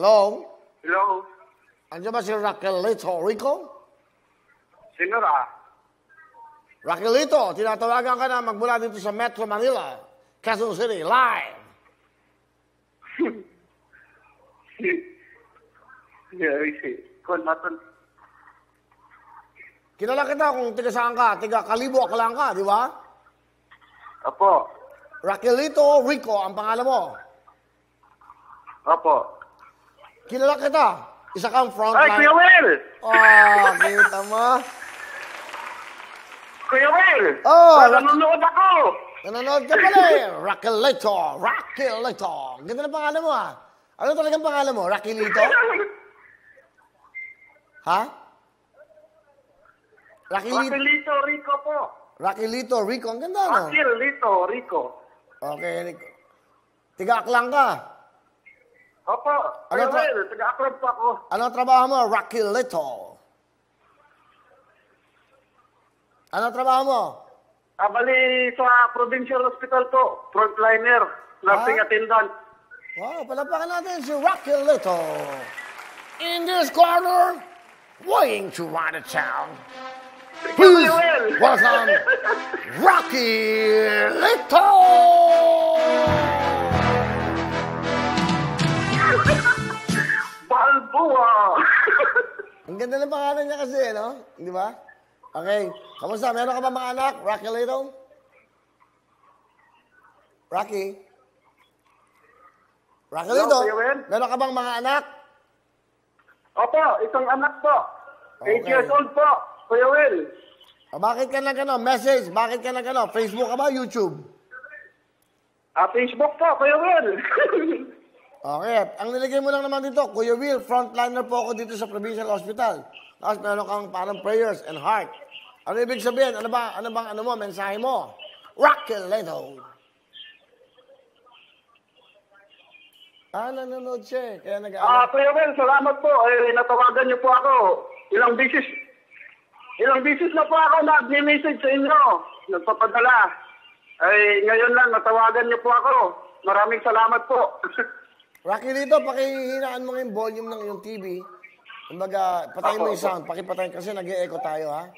Hello? Hello? Andiyan ba si Raquelito Rico? Sino ra? Raquelito, tinatawagan ka na magmula dito sa Metro Manila, Quezon City, live. Kon natin. Kilala kita kung tiga saan ka, tiga Kalibo, Aklan ka, di ba? Apo. Raquelito Rico ang pangalan mo. Apo. Kilala kita. Isa kang Ay, frontline. Kuya Will! Kita mo. Kuya Will! Oh, nanonood ako! Nanonood ka pala eh. Raquelito. Ganda na pangalan mo ah. Ano talagang pangalan mo? Raquelito? Ha? Raquelito Rico po. Raquelito Rico. Ang ganda no? Raquelito Rico. Okay. Tiga Aklan ka. Opo. Kuya Will, taga-aklab po ako. Ano trabaho mo? Raquelito. Ano trabaho mo? Bali sa Provincial Hospital po. Frontliner. Nursing attendant. Wow, palapakan natin si Raquelito. In this corner, weighing to Town. Please welcome Raquelito! Balboa! Ang ganda ng pangalan niya kasi, no? Di ba? Okay. Kamusta? Meron ka ba mga anak? Raquelito? Rocky? Raquelito? Meron ka bang mga anak? Opo, isang anak po. 8 years old po, Kuya Will. Bakit ka message? Bakit ka Facebook ka ba? YouTube? Facebook po, Kuya Will. Okay. Ang nilagay mo lang naman dito, Kuya Will, frontliner po ako dito sa Provincial Hospital. Tapos meron kang parang prayers and heart. Ano ibig sabihin? Ano mo, mensahe mo? Raquelito. Nanonood siya. Kaya Kuya Will, salamat po. Natawagan niyo po ako. Ilang bisis na po ako nag-message sa inyo. Nagpapadala. Ngayon lang, natawagan niyo po ako. Maraming salamat po. Raquelito, pakihinaan mo yung volume ng iyong TV. Kumbaga, patayin mo yung sound. Pakipatayin kasi nag-e-echo tayo, ha?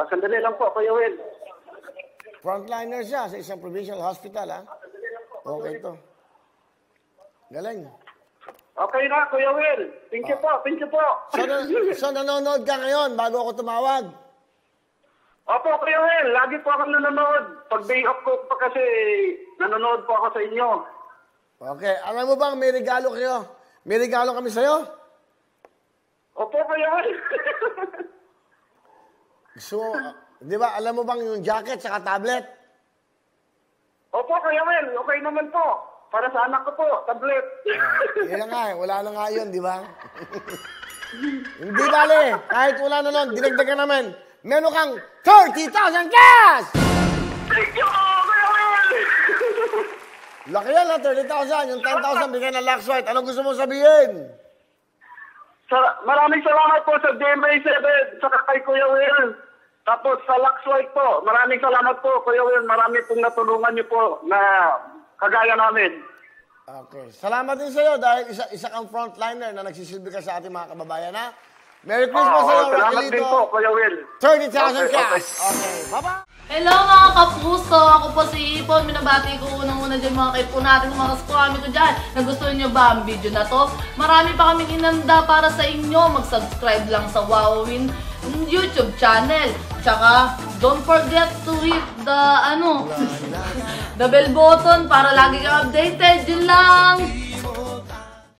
Sandali lang po, Kuya Will. Frontliner siya sa isang provincial hospital, ha? Okay to. Galing. Okay na, Kuya Will. Thank you po. So, nanonood ka ngayon bago ako tumawag? Opo, Kuya Will. Lagi po ako nanonood. Pag day off ko pa kasi nanonood po ako sa inyo. Okay. Alam mo bang may regalo kayo? May regalo kami sa'yo? Opo, Kuya Will. So, di ba, alam mo bang yung jacket saka tablet? Opo, Kuya Will. Okay naman po. Para sa anak ko po, tablet. Yun nga wala na nga yun, di ba? Hindi bale, kahit wala na nun, dinagdagan namin. Meron kang 30,000 cash! Thank you, Kuya Will! Laki yan, 30,000. Yung 10,000 bigyan ng Luxwhite. Ano gusto mo sabihin? Maraming salamat po sa DMA7, saka kay Kuya Will. Tapos sa Luxwhite po, maraming salamat po, Kuya Will. Marami pong natulungan niyo po na kagaya namin. Okay. Salamat din sa'yo dahil isa kang frontliner na nagsisilbi ka sa ating mga kababayan, ha? Merry Christmas sa'yo, Raquelito. Salamat din po, Kuya Will. 30,000 cash. Okay. Bye-bye. Hello mga kapuso! Ako po si Ipon. Minabati ko unang-una dyan mga kaipo natin, mga kaskwami ko dyan. Nagustuhan nyo ba ang video na to? Marami pa kaming inanda para sa inyo. Mag-subscribe lang sa Wowin YouTube channel. Tsaka, don't forget to hit the, the bell button para lagi kang updated. Yun lang!